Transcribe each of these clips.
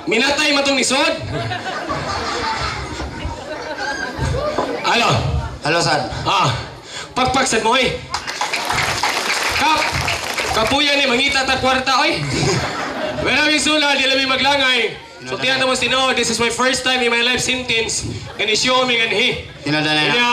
Minatay matong nisod. Alo. Hello, San. Pagpagsad mo, oy. Kap. Kapuya ni mangita ta kwarta, oy. Maraming sula, di labi maglangay. So tiyan mo sino, this is my first time in my life sentence. Kani show me ganhi. Tinadala Kanya,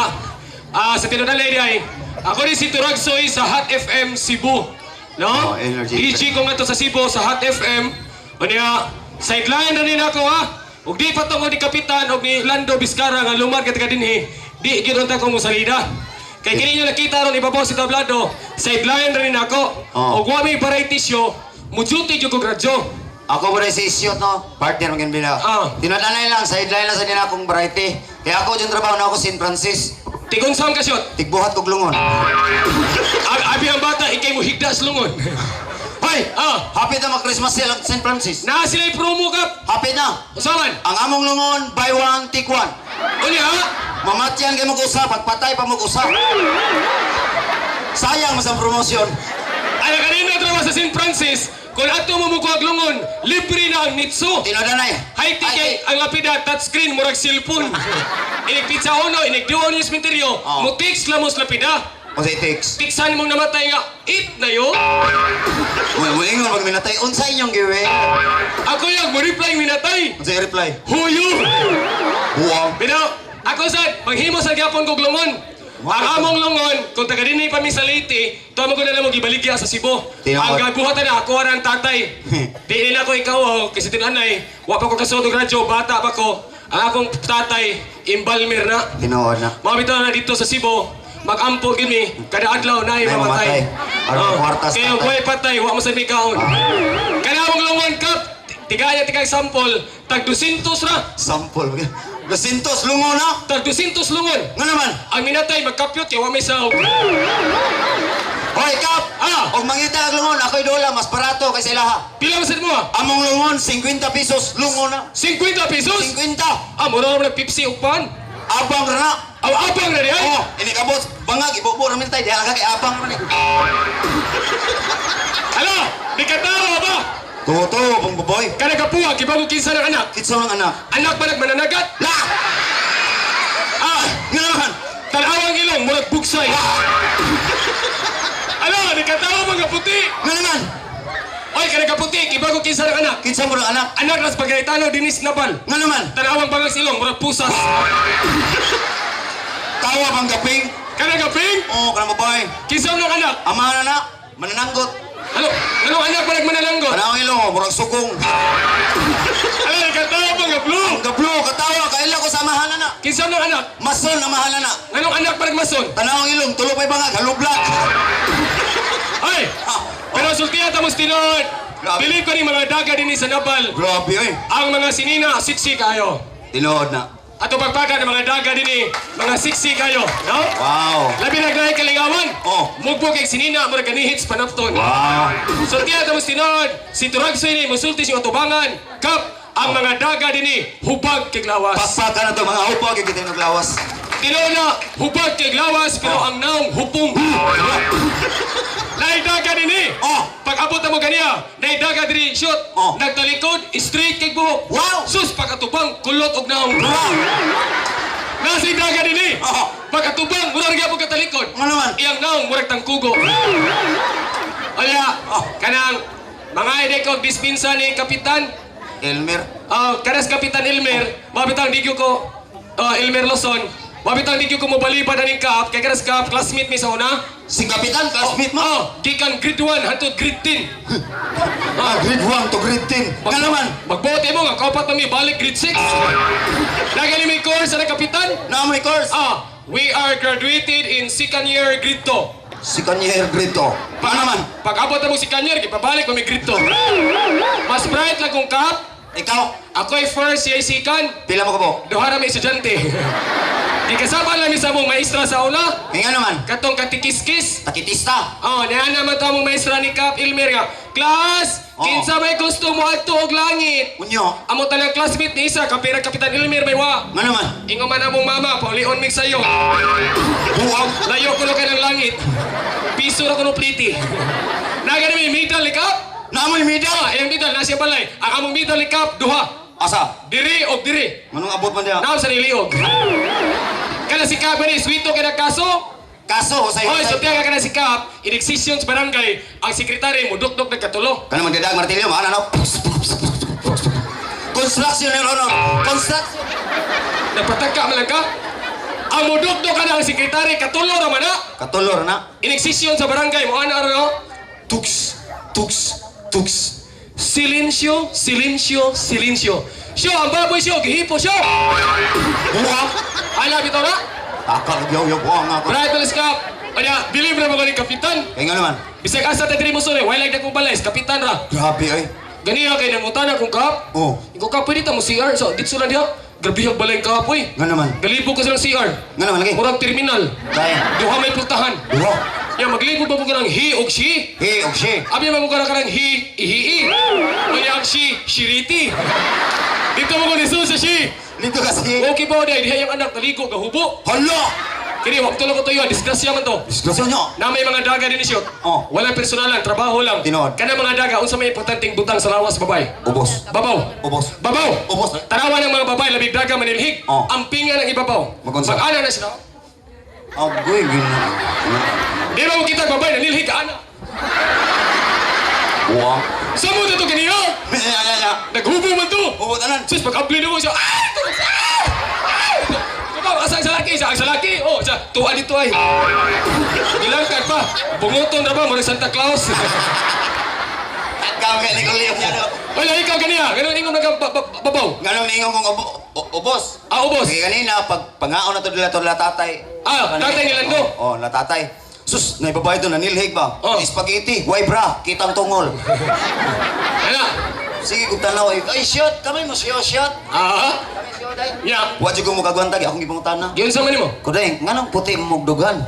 sa tinadala ay, ako rin si Turagsoy sa Hot FM Cebu. No? Energy. DJ ko nga to sa Cebu, sa Hot FM. Kanya, sideline na rin ako ha. Ug di pa tungod ni Kapitan o ni Lando Vizcarra nga lumad ka dinhi. Di ginunta ko mo salida. Kay kini nyo nakita ron ibabaw si Tablado, sideline rin ako. Ug wa may variety show, mujuti jud ko radyo. Ako po rin si Isyot, no? Partner mo ganbila. Tinadanay lang, sideline lang sa din akong variety. Kaya ako dyan trabaho na ako, St. Francis. Tigon saan ka, Shot? Tigbuhat kog lungon. Abi ang bata, ikay mo higdas lungon. Hoy! Happy na mag-Christmas sale ang St. Francis. Na sila'y promo kap. Happy na. Usaman? Ang among lungon, buy one, take one. Uli ha? Mamatyan kayo mag-usa, pagpatay pa mag-usa. Sayang mas ang promosyon. Ay, kanina trabaho sa St. Francis. Kung ato mo mukha lungon, libre na ang nitso. Tinadanay. High ticket, ang lapida, touchscreen, murag cellphone. Inig pizza uno, inig duo niyo sementeryo. Mutix lamos lapida. O say text. Tiksan mong namatay nga, eat na yun. Mulingon pag minatay, unsa inyong giwe? Ako yung mo-reply minatay. Unsa yung reply? Huyo! Buwang. Pero, ako sad, maghimo sa gyapon kog lungon. Ang among lungon, kung taga dinhi pa mi sa Leyte, tuwa mo ko na lang gibaligya sa Cebu. Ang gabuhatan na, ako ang tatay. Di nila ko ikaw, kasi tinanay, wa pa ko kasudog radyo, bata pa ko. Ang akong tatay, imbalmer na. Tinood na. Mabitaw na dito sa Cebu, mag-ampo gini, kada adlaw na yung mamatay. Aron kwartas kaya tatay. buhay patay, wa mo sa mikaon. Kada among lungon, kap, tigaya sample, tag 200 ra. Sample. Gasintos, lungo na. Tag 200 lungon. Nga naman. Ang minatay, magkapyot, kaya wa may sahog. Hoy, Kap! Og mangita ang lungon, ako'y dola, mas barato kaysa ilaha. Pila masid mo Among lungon, 50 pesos, lungo na. 50 pesos? 50! Mura naman ng Pepsi upan. Abang na na. Abang na rin ay? Ini kabos, bangag, ibubo namin tayo, di alaga kay abang naman. Hala, di ka tawa ba? Toto, pang baboy. Kada kapuha, kibago kinsa ng anak. Kitsa ng anak. Anak ba nagmananagat? La! Nga naman. Tanawang ilong, murag bugsay. Hala, di ka tawa mga puti. Nga naman. Oy, kada kaputi, kibago kinsa ng anak. Kitsa mo ng anak. Anak nas pagkaitalo, dinis nabal. Nga naman. Tanawang bagang silong, murag pusas. Tawa bang gaping. Kada kaping, Oo, kanang baboy. kinsa ng anak. Amahan na, manananggot. Ano anak ba nagmanalanggot? Panahon ilong, murag sukong. Hala, di ka tawa mga blue. Ang gablo, katawa, kaila ko sa amahan na. Kinsa ng anak? Mason, amahan na. Anong anak pa nagmason? Tanawang ilong, tulo pa'y bangag, halublat. Ay! Pero sultihan tamos tinod. Grabe. Bilib ko ni mga daga din sa Nabal. Grabe, oy. Ang mga sinina, siksi kayo. Tinood na. Ato pagpaka ng mga daga din mga siksi kayo. No? Wow. Labi naglahay kalingawan. Oh. Mugbo kay sinina, mura ganihits panapton. Wow. Sultihan tamos tinod. Si Turagsoy ni, musulti si Otobangan. Kap, ang mga daga din hubag kay lawas. Pakpaka na to, mga upag, ikita yung naglawas. Tinona, hubag kay lawas, pero ang naong hupong. Naidaga din Pag abot na mo ganiya, naidaga din shoot. Nagtalikod, straight kay buhok. Wow. Sus, pagkatubang, kulot og naong. Wow. Nasa idaga din Pagkatubang, murag gyapon katalikod. Ano naman? Iyang naong, murag tangkugo. Alya, kanang, mga ide ko, dispensa ni Kapitan. Elmer. Kanas Kapitan Elmer, mabitang digyo ko, Elmer Lozon. Mabitang digyo ko mobalibad aning kap, kay kanas kap, classmate mi sa una. Si Kapitan, classmate mo. Gikan grade 1 hangtod grade 10. Grade 1 to grade 10. Nga naman. Magbote mo nga kaupat na mi balik grade 6. Nagali mi course sa Kapitan. Naamoy course. We are graduated in second year grade 2. Si Kanyer grade 2. Nga naman. Pag abot na mo si Kanyer, ipabalik mo mi grade 2. Mas bright lang kung kap. Ikaw, Ako'y first year sikan. pila mo ka po? Duha na may estudyante. Di kasama lang mi sa mong maestra sa una. Nga naman. Katong katikis-kis. Takitista. Niya naman ito mong maestra ni Kap Ilmer nga. Class, kinsa may gusto mo ato og langit. Unyo. Amo talang classmate ni isa, kapira Kapitan Ilmer may wa. Nga naman. Ingo man among mama, paulion mig sayo. Buwag. Layo ko ka ng langit. Piso ra ko no pliti. Nagani may medal ni Kap. Naamoy media. Iyang medal, nasa balay. Ang among medal ni Kap, duha. Asa? Diri o diri. Manong abot man diya? Naam sa niliog. Kana si Kap ni sweeto kay nagkaso. Kaso, usay. Hoy, so tiyaga kana si Kap, in decision sa barangay, ang sekretary mo dukdok nagkatulo. Kana magdadag martilyo, maana no? Construction yung ano? Construction. Nagpatagka man lang ka. Ang mudukdok ka na ang sekretary, katulo raman na. Katulor na. In decision sa barangay mo, ano? Tuks, tuks, tuks. Silencio, silencio, silencio. Siyo, ang baboy siyo, gihipo siyo. Buwang. Ala, bito na. Takal, yaw, buwang ako. Right, Tulis Kap. Kaya, believe na mga ni Kapitan. Kaya nga naman. Bisag asa tayo mo sore, why like na kong balay, Kapitan ra. Grabe ay. Ganiya kay nangutana kong Kap. Oh. Ikaw Kap, pwede ta mo CR. So, dito lang diya. Grabe yung balay Kap, uy. Nga naman. Galibo ka silang CR. Nga naman lagi. Murag terminal. Kaya. Duha may pultahan. Buwang. Ya, maglibo ba mo ka ng he o she? Hey, okay. Abi mo ka ng he, ihii. Kaya ang she, shiriti. Dito mo ko ni sa she. Dito kasi. Okay ba day, diha yung anak naligo, gahubo. Hala! Kini, wag tulog ko to yun, disgrasya man to. Disgrasya nyo. Na may mga daga din siya. Oh. Walang personalan, trabaho lang. Tinood. Kana mga daga, unsa may importanteng butang sa lawas babay. Ubos. Babaw. Ubos. Babaw. Ubos. Tarawa ng mga babay, labig daga manilhig. Oh. Ang pinga ng ibabaw. Magunsa. Mag-ana na sila. Agoy, gina. Di ba mo kita babay, nanilhig ka ana. Buwang. Sa mo dito kaniya? Naghubo man to. Ubotanan. Sus, pag-apply na mo siya, Ikaw, asa ang salaki? Isa ang salaki? Oh, siya, tuwa dito ay. Ilangkad pa. Bunguton na ba? Muna Santa Claus. Kami ni Kuliam yan. Wala, ikaw ganiya. Ganun ingong nagbabaw. Ganong ningon kong ubos. Ah, ubos. Kaya kanina, pag pangaon na to nila tatay. Ah, tatay ni Lando. Oo, na tatay. Sus, naibabay doon, nanilhig ba? Oh. Spaghetti, why bra, kitang tungol. Ano? Sige, kung tanaw ay shot, kami mo shot. Ah? Kami shot ay. Ya. Wa jud ko mo kagwantag, akong gipangutan na. Yun sa man mo? Kuday, nganong puti mo mugdugan.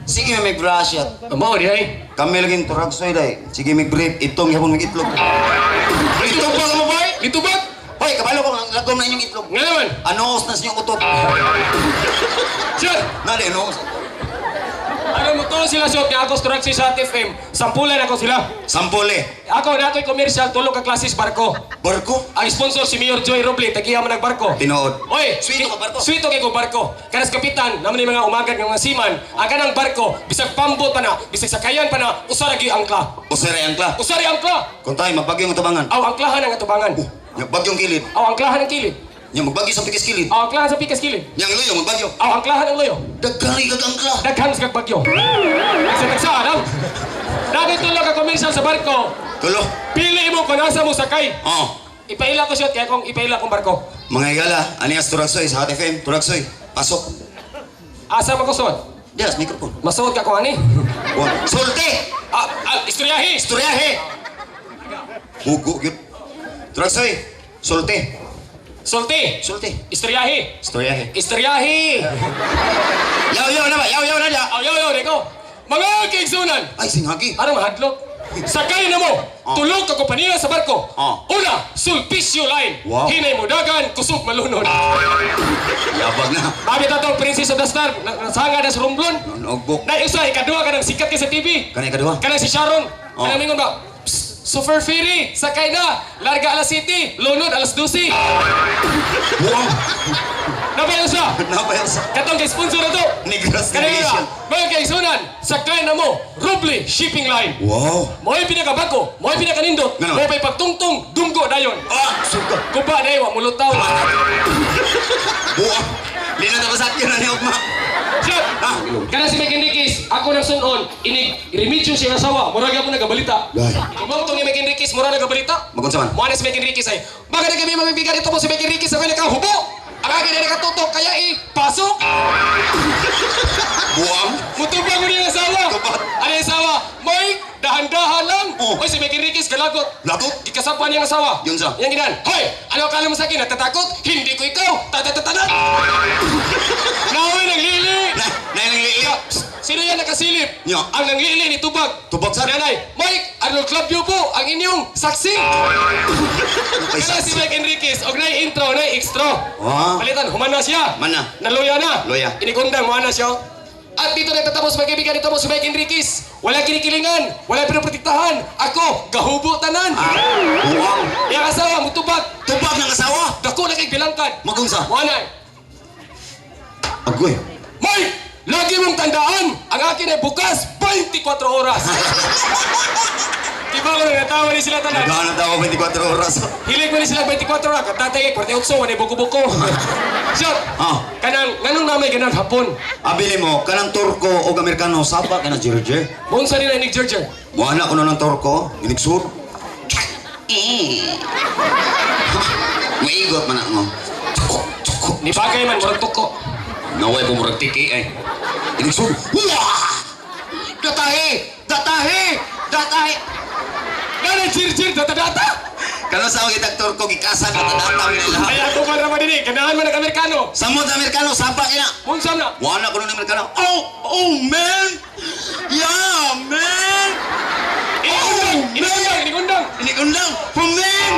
Sige, may bra shot. Mao di ay. Kami lagi turag soy day. Sige, may brief, itong yapon mig itlog. Itlog ba mo boy? Gitubat? Hoy, kabalo ko lagom na inyong itlog. Nga naman. Anos na sinyong utot. Sir, Nali, anos. ano mo to sila suot nga ako structure sa TFM. Sampulan ako sila. Sampole. Ako na ako'y commercial, tulog ka klases barko. Barko. Ang sponsor si Mayor Joy Roble, tagiya man nagbarko. Tinood. Oy, Sweeto ka barko. Sweeto kay ko barko. Kanas kapitan, naman yung mga umagad ng mga seaman. Ang kanang barko, bisag pambot pa na, bisag sakayan pa na, usaragi angkla. Usere angkla. Usari angkla. Kung tayo, magbagyong utabangan. Aw angklahan ang atubangan. Yung bagyong kilid. Aw angklahan ang kilid. Yung magbagyo sa pikis kilid. Aw angklahan sa pikas kilid. Yang luyo, magbagyo. Aw angklahan ang loyo. Dagkali kag angkla. Daghang sa bagyo. Sa nagsaan, aw. Dati tulog ka commercial sa barko. Tulo. Pili mo kung nasa mo sakay. Oh. Ipaila ko siya, kaya kung ipaila kong barko. Mga igala, anias Turagsoy sa Hot FM. Turagsoy, pasok. Asa mo ko suot? Dias, mikrofon. Masuot ka ko ani. Sulte! Istoryahi! Istoryahe! Hugo, yun. Turagsoy, sulte. Sulti! Sulte. Istoryahi! Istoryahe. Istoryahi! Yaw na ba? Yaw na ya. Aw, yo, Rico! Mga kaigsunan! Ay, singhagi. Anong mahadlok? Sakay na mo! Tulog ka kompanya sa barko! Una, Sulpicio Line! Wow. Hinay mo dagan, kusog malunod! Yabag na. Babi tatong Princess of the Star, nasanga na sa rumblon! Nogbok. Na isa, ikadua ka ng sikat ka sa TV! Kanay kadua. Kanang si Sharon! Kanang mingon ba? Psst, Super Ferry! Sakay na! Larga alas 7, lunod alas 12! Buwang. Nabayan sa! Nabayan sa Katong kay sponsor na to! Negros Kanina Nation. mga kaigsunan, sakay na mo, Roble Shipping Line! Wow. Mo ay pinakabako, mo ay pinakanindot, Ganun. mo ay pagtungtong, dunggo dayon. Ah, suka. Kuba na wa mulutaw. Buwang. Di na tapos yun na ni Ogma. Sir, kana si Mike Enriquez, ako nang sunon, inig remedyo siya asawa, murag ako nagabalita. Dai. Kumang to ni Mike Enriquez, murag nagabalita. Magunsa man. Mo ana si Mike Enriquez ay, baka na kami mabibigan ito mo si Mike Enriquez sa ka hubo. Ang akin na nakatutok, kaya pasok. Buwang. Mutubang mo niya ang asawa. Tubag. Ano yung asawa? Moy, dahan-dahan lang. Oh. Oy, si Mike Enriquez, galagot. Lagot. Ikasapan niya ang asawa. Yun sa? Yang ginan. Hoy, ano akala mo sa akin? Natatakot? Hindi ko ikaw. Tatatatanan. Naway naglili. Nailili. Sino yan nakasilip? Yo. Ang nanglili ni Tubag. Tubag sa? Nanay, Mike, Arnold Club View po, ang inyong saksi. Kay Kaya si Mike Enriquez, og na intro, na extra. Ah. Palitan, humana siya. Mana. Naluya na. Luya. Inigundang, humana siya. At dito na tatapos mga kaibigan, dito mo si Mike Enriquez. Wala kinikilingan, wala pinoprotektahan. Ako, gahubo tanan. Buwang. Yang asawa, mutubag. Tubag ng Unsa? Wala. Agoy. May! Lagi mong tandaan, ang akin ay bukas 24 oras. Di ba kung natawa ni sila tanan? Naghahanap ako 24 oras. Hilig mo ni sila 24 oras. Katatay kay 48, wala buko-buko. Shot! Ah. Kanang, nganong namay ganang hapon? Abili mo, kanang Turko o Amerikano, sapa ka na George. Bunsa nila ni George. Muana ko na ng Turko, inigsur. Maigot man ako. Ni bagay man, murag tuko. Naway po murag tiki eh. Inigsur. Datahe! Datahe! Datahe! Ganang chir-chir, data-data! Kano sa akong itag Turko, gikasan na tadatang nila. Ay, ako pa naman din eh. Ganahan man ang Amerikano. Samot na Amerikano, sapa ka na. Bunsa na? Muana ko na ng Amerikano. Oh, man! Yeah, man! Inigundang! Inikundang! Man!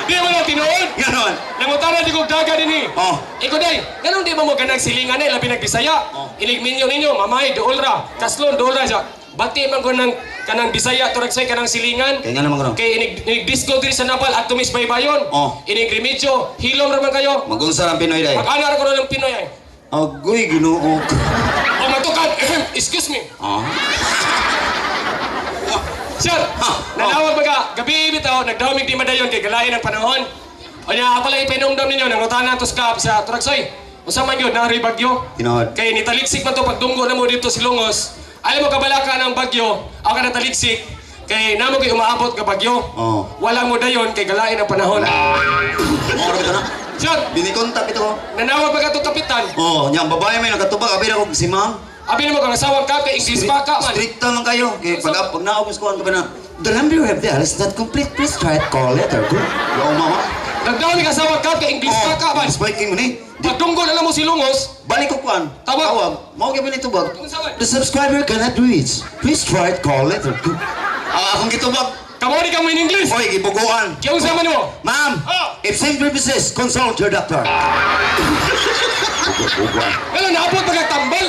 Di mo na tinuod! Ganon. Nangutana di kong daga din eh. Oh. Ikaw day, ganun di mo ganang silingan eh, labi nagbisaya. Iligminyo ninyo, mamay, dool ra. Kaslon, dool ra siya. Bati man ko ng kanang bisaya, turag say kanang silingan. Kaya nga naman ko na. Kay inig-disco diri sa Napal at tumis baybayon. Oh. Inig remedyo, hilom raman kayo. Magunsa ang Pinoy day. Mag-anar ko na ng Pinoy ay. Agoy, ginoo. O matukan, excuse me. Ah. Sir, nanawag baga, gabi bitaw, nagdawamig di madayon kay galain ang panahon. O niya, pala ipinomdom ninyo, nangutanan to sa Turagsoy. Usama yun, nari bagyo. Tinood. Kay nitaliksik man to pagdunggo na mo dito si Lungos. Alam mo kabalaka ng bagyo, ako ka nataliksik. Kay namo kay umaabot ka bagyo. Oh. Walang mo dayon kay galain ang panahon. Moro ka na. Sir, Binikontak ito ko. nanawag baga to kapitan. Oh, niyang babae may nakatubag. Abi na ko si ma'am. Abi mo kang asawang ka kay English pa ka man. Stricta man kayo. Kaya pag naog ko ka ba na, the number you have there is not complete. Please try it. Call letter. Good. Yo, mama. Nagdawamig asawang ka kay English pa ka man. Spiking mo ni. Pagdunggo na mo si Lungos. Balik ko kuan. Tawag. Mao gyud ni tubag. Unsa man? The subscriber cannot reach. Please try it. Call letter. Good. Akong gitubag. Kamo ni kamo in English. Oy, gibuguan. Kaya unsa man mo? Ma'am, Oh. if same purposes, consult your doctor. Buguan. Wala naabot pagkatambal.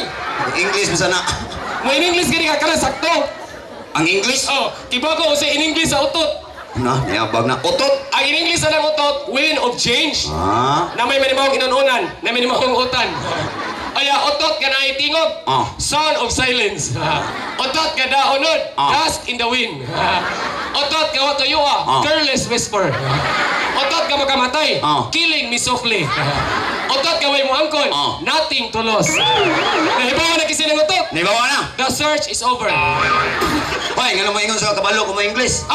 English mo sana. Mo in English gani ka kana sakto. Ang English? Oh, kiba ko sa in English sa utot. Na, niyabag na. Otot. Ang in English sa utot, wind of change. Ah. Na may manimahong inununan, na may manimahong utan. Aya, otot ka na itingog. Ah. Sound of silence. Otot ka daonod, dust in the wind. Otot ka watuyua, careless whisper. Otot ka makamatay, killing me softly. Otot ka way mo angkon, nothing to lose. Nahibawa na kasi ng otot. Naibawa na. The search is over. Hoy, nga mo ingon sa kabalo ko mo English.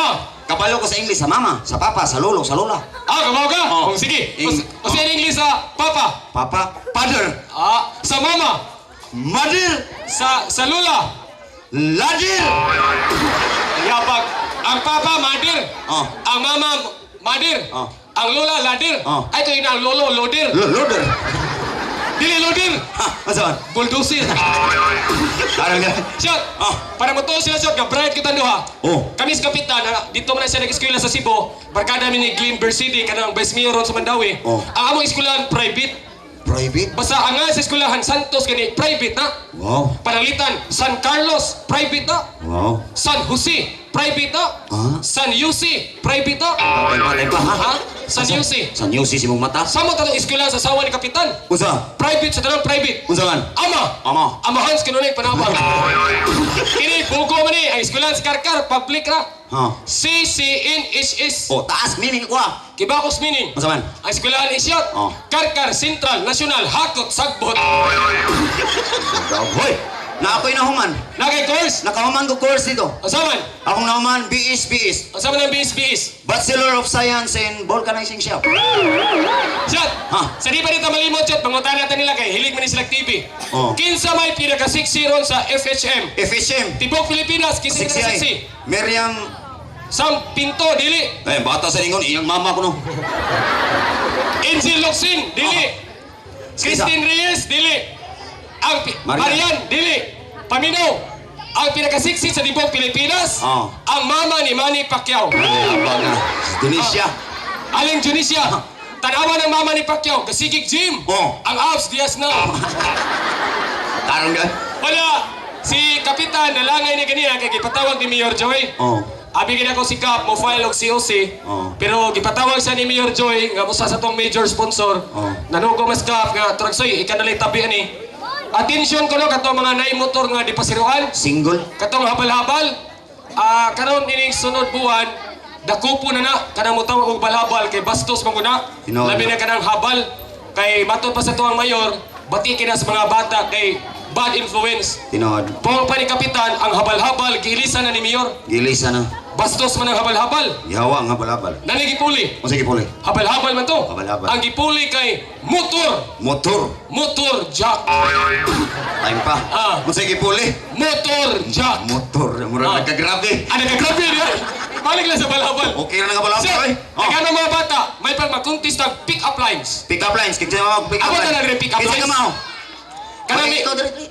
Kabalo ko sa English sa mama, sa papa, sa lolo, sa lola. Kamaw ka? Oh. Oh, sige. Ing- O sa English sa papa. Papa, father, Sa mama. mother, Sa lula. ladir. Yapag. Ang papa, madir. Oh. Ang mama, madir. Oh. Ang lola, ladir. Oh. Ay, ito yun ang lolo, lodir. Loader. Dili, lodir. Ha, masaman? Bulldozer. Tarang ka. Shot. Oh. Para mo to sila, shot. Bright kita doha. Oh. Kami sa kapitan, dito man na siya nag-eskwela sa Cebu. Barkada mi ni Glenn Versity, kanang Vice Mayor ron sa Mandawi. Oh. Ang among eskwelahan, private. Private? Basta ang nga sa eskwelahan, Santos, kani, private na. Wow. Panalitan, San Carlos, private na. Wow. San Jose, private na. San Yusi, private na. Patay pa, ha? Ha? San Yusi. San Yusi si mong mata? Sama tanong eskwela sa sawa ni Kapitan. Unsa? Private sa tanong private. Unsa man? Ama. Amahans kinunay panabang. Kini bugo man ni ang eskwelahan sa Karkar, public ra. Ha. CCNHS. Oh, taas meaning ko ah. Kibakos meaning. Unsa man? Ang eskwelahan isyot. Oh. Karkar Central National Hakot Sagbot. Hoy, na ako'y nahuman. Nagay course. Nakahuman ko course dito. Asaman. Akong nahuman, BS. Asaman ang BS. Bachelor of Science in Vulcanizing Shop. Shot! Ha? Sa di pa dito malimot, Shot, pangutan natin nila kay hilig man ni silang TV. Oh. Kinsa may pinaka-sexy ron sa FHM. FHM. Tibok Pilipinas, kinsa Sexy pinaka-sexy. ay. Miriam. Sam Pinto, dili. Bata sa lingon, iyang mama ko no. Angel Locsin, dili. Christine Reyes, dili. Ang Marian, dili. Paminaw, ang pinaka-sexy sa Tibok Pilipinas, Oh. ang mama ni Manny Pacquiao. Abang na. Tunisia. Aling Tunisia. Tanawa ng mama ni Pacquiao, kasigig gym. Oh. Ang abs, Diaz na. Tarang ka. Wala, si Kapitan, nalangay ni ganyan, kay ipatawag ni Mayor Joy. Oh. Abi gina ko si Cap mo file og COC. Oo. Pero gipatawag sa ni Mayor Joy nga usa sa tong major sponsor. Oo. Nanugo mas Cap nga Tragsoy ikanalay tabi ani. Atensyon ko no katong mga naay motor nga di pasiruan. Single. Katong habal-habal. Karon ining sunod buwan dako po na kanang mutawag og balhabal kay bastos man guna. Tinood. Labi na kanang habal kay matod pa sa tuang mayor, bati kina sa mga bata kay bad influence. Tinood. Pong pa ni kapitan ang habal-habal giilisan na ni mayor. Gilisa na. Bastos man ang habal-habal. Yawa nga balabal. Nanigipuli. O sige puli. Habal-habal man to. Habal-habal. Ang gipuli kay motor. Motor. Jack. Time pa. O sige puli. Motor Jack. Motor. Murag nagkagrabe. Ano ka grabe niya? Balik lang sa habal-habal. Okay na nga balabal Sir, ay. nagano mga bata, may pagmakuntis ng pick-up lines. Pick up lines. Kaya mo pick up Ako lines. na lang rin pick up Kisa lines. ka mao.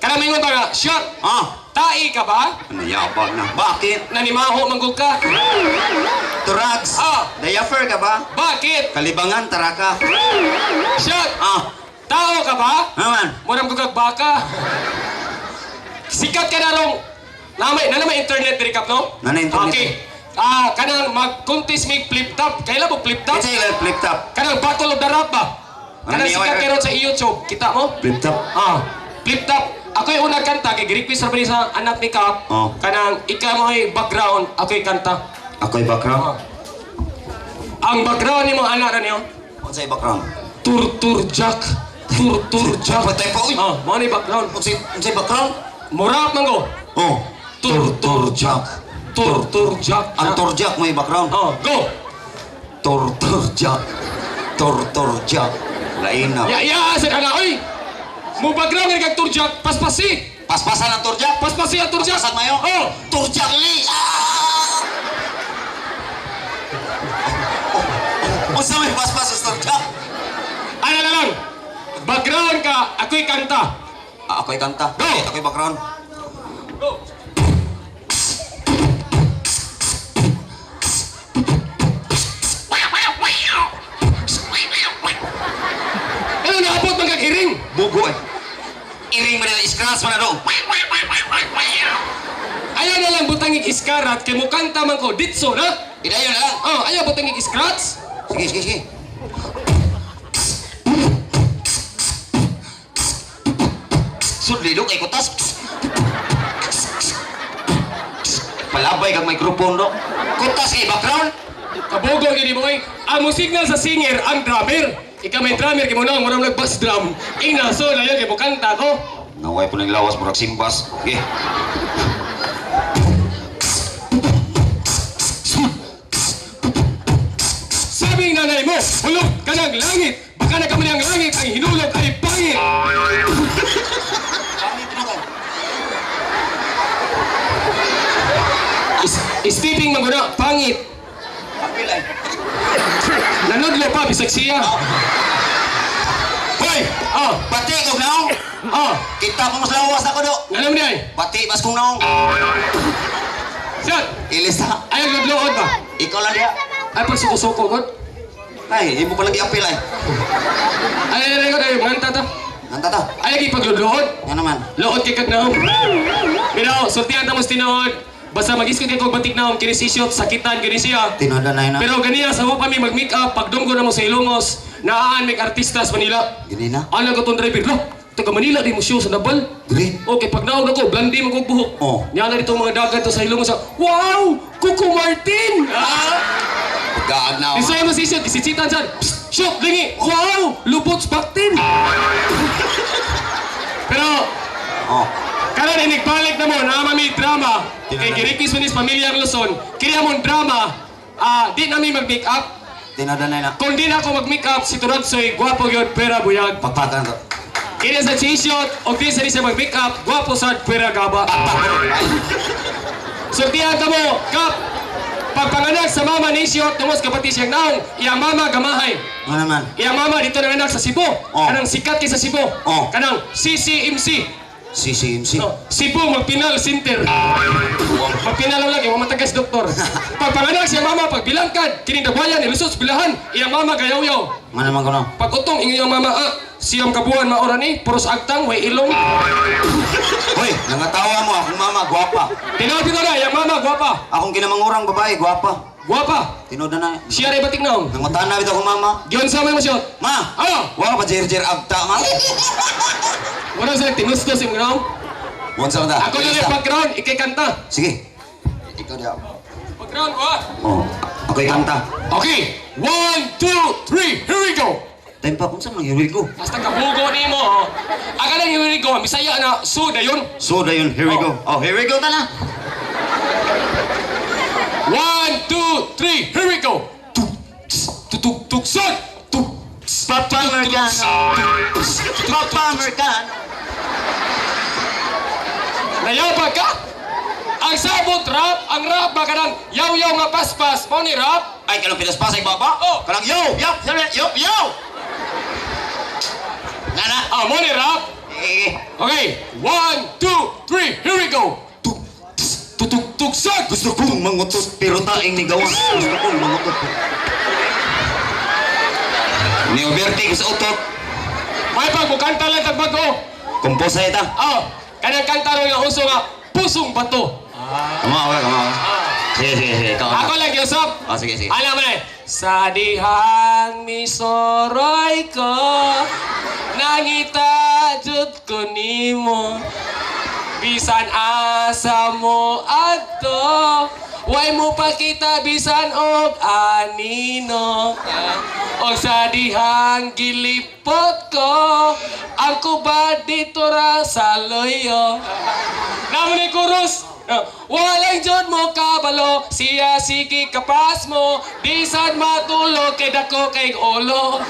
Kanami nga nga, shot, tai ka ba? Ano yabang na. Bakit? Nanimaho manggug ka. Turags. Diaper ka ba? Bakit? Kalibangan, taraka. Shot, tao ka ba? Naman. Murang gugag baka. Sikat ka na rong, nanamay internet diri kap no? Nanay internet. Okay. Kanang mag-contest make flip top. Kailan mo flip top? Kinsa yung flip top? Kanang Battle of the Rap ba? Kanang Ano, sikat may- karon sa YouTube. Kita mo? Flip top? Flip top. Ako yung unang kanta, kay request rin sa anak ni Cap. Oh. Kanang ikaw mo ay background, ako yung kanta. Ako yung background. Ang background ni mga anak na niyo, Ano sa background? Tur Jack. Tur Jack. Patay pa, uy. Mo ni background. Ano sa background? Murap man ko. Oh. Tur Jack. Tur Jack. Ang turjak mo yung background. Go. Turjak. Turjak. Lain na. Sa kana, oy. Mo background nga kag Tur Jack, paspasi. Paspasan ang turjak. Paspasi ang Tur Jack. Paspasan mayo. Oh. Turjak li. Unsa may paspas sa turjak? Ano na lang. Background ka, ako'y kanta. Ako yung kanta. Go. Ako yung background. Go. Ano naabot man kag iring? Bugo eh. Iring mo na scratch mo na doon. Ayaw na lang butangig iskarat kay mo kanta man ko ditso na. Idayo na lang. Ayaw butangig scratch. Sige. Sudlidok ay kutas. Palabay kang microphone do. Kutas kay background. Kabogo gini boy. Ang mo signal sa singer ang drummer. Ikaw may drummer kay mo na murang nag-bass drum. Ina so na yun kay mo kanta ko. Naway po ng lawas murag simbas. Okay. Sabing nanay mo, hulog ka ng langit. Baka na kami ng langit, ang hinulog ay pangit. Steeping maguna, pangit. Nanudlo pa, bisag siya. Hoy! Bati kong naong. Kita ko mas lawas ako do. Alam niya eh. Bati mas kong naong. Shot! Ilis na. Ayaw naglood ba? Ikaw lang diya. Ay, pag suko-suko, God. Ay, hindi mo pa lagi apil ay. Ay, God, ay, manganta ta. Nanta ta. Ay, lagi pagluluhod. Yan naman. Lood kay kagnaom. Pero, sultihan ta mo tinood. Basta mag-iskot kay kong batik naom, kinis isyot, sakitan, kinis siya. Tinoda na yun na. Pero ganiya, sa mo kami mag-make up, pagdunggo na mo sa Ilongos, naaan may artista sa Manila. Gini na. Ano ko itong driver? Lo, taga Manila, di mo show sa Nabal. Dili. Okay, pag naog ako, blandi mo kong buhok. Oh. Nyala dito mga dagat to sa Ilongos. Wow! Kuko Martin! Gaag na ako. Isaya mo si Isyot, isisitan dyan. Psst! Shoot! Lingi! Wow! Lubots Baktin! Pero, Oh. karon inigbalik na mo na may drama kay Girikis Munis Pamilyang Luzon. Kaya mo drama, di namin mag-make up. Tinoda na yun na. Kung di na ako mag-make up, si Turadsoy, gwapo yun, pera buyag. Pagpatan ko. Kaya sa G-shot, o di sa siya mag-make up, gwapo sa pera gaba. So tiyan ka mo, Kap, pagpanganak sa mama ni Shot, tumos kapati siyang naong, iyang mama gamahay. Ano naman? Iyang mama dito nanganak sa Cebu. Oh. Kanang sikat kay sa Cebu. Oh. Kanang CCMC. CCMC. No, Cebu, magpinal center. Magpinal lang lagi, mamatagas doktor. Pag panganak siya mama, pag bilangkad, kining dabayan, ilusos, bilahan, iyang mama gayaw-yaw. Mana man ko no? Pag utong, iyang mama, siyam kabuhan, maura ni, puros agtang, way ilong. Hoy, nangatawa mo, akong mama, gwapa. Tinood na, iyang mama, gwapa. Akong kinamangurang babae, gwapa. Gwapa. Tinood na. Siya rin batik naong. Nangutana bitaw akong mama. Giyon sa may masyot. Ma! Ano? Wala pa jer agta, ma. Wala sa tinustos yung naong. Buwan sa kanta. Ako yung background, ikay kanta. Sige. Ikaw diya. Background ko ah. Oh, ako'y kanta. Okay, 1, 2, 3, here we go. Time pa, kung saan nang hiwi ko? Basta kabugo ni mo. Agalang here we go. Misaya na, suda yun. So, dayon, here we go. Oh, here we go na na. 1, 2, 3, here we go. Tuk, son. Papa Americano. Papa Americano. Nayabag ka? Ang sabot rap, ang rap ba ka ng yaw-yaw nga paspas, mo ni rap? Ay, kanang pinaspasay baba? Oh. Kanang yo, yo. Nana. Ah, mo ni rap? Eh, Okay, 1, 2, 3, here we go. Tuk, son. gusto kong mangutot, pero taing ni gawas. Gusto kong mangutot. Neoberti ko sa utot. May pag mukanta lang tagbago. Kumposa ita. Oh, kanang kanta rin nga uso nga, pusong bato. Kamawa. Sige. Ako lang, Yusuf. Oh, sige. Alam mo na eh. Sa dihang misoroy ko, nangita jud ko nimo. Bisan asa mo adto, way mo pakita bisan og anino. Og sa dihang gilipot ko, ang kubad dito ra sa loyo. Namo ni Kurus. Walang jud mo kabalo, siya sige kapas mo, bisan matulog kay dako kay ulo.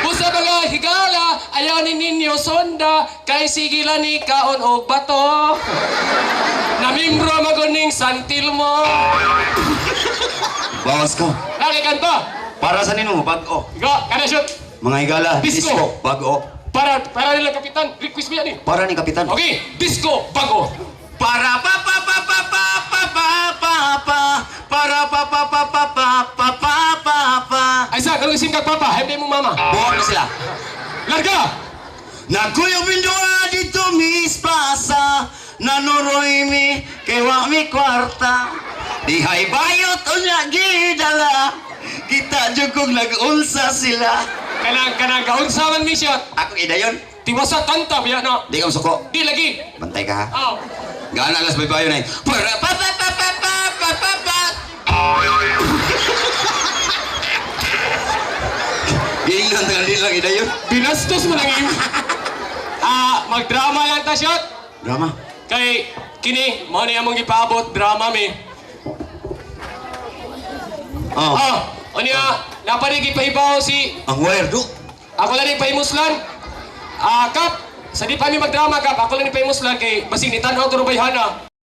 Busa mga higala, ayaw ni ninyo sonda, kay sigila ni kaon og bato. Namimbro maguning santil mo. Bawas ko. Lagi kanto. Para sa nino, bag-o. Go, kana shoot. Mga higala, Disco. disco, bag-o. Para nila kapitan, request mo yan eh. Para ni Kapitan. Okay, disco, bago. Para pa Ay sa, kalong isim kag papa, hindi mo mama. buwan na sila. Larga! Nagkuyog mindoa dito mis plaza, nanuroy mi kewa mi kwarta. Dihay bayot unya gidala, kita jugog nag-unsa sila. Kanang kaunsaman mi siya. Ako idayon, Tiwasa kanta biya na. di ka masuko. Di lagi. Bantay ka ha. Oh. Gana alas may bayo na yun. Para pa. Giingnan tangal din lang idayon. Binastos mo lang yun. Magdrama lang ta shot. Drama. Kay kini mo ni among gipaabot drama mi. Oh, Unya naparigi pahibaw si ang wire do. ako lang ni pahimuslan. Kap, sa di pa mi magdrama kap, ako lang ni pahimuslan kay basig ni tan-aw to bayhana.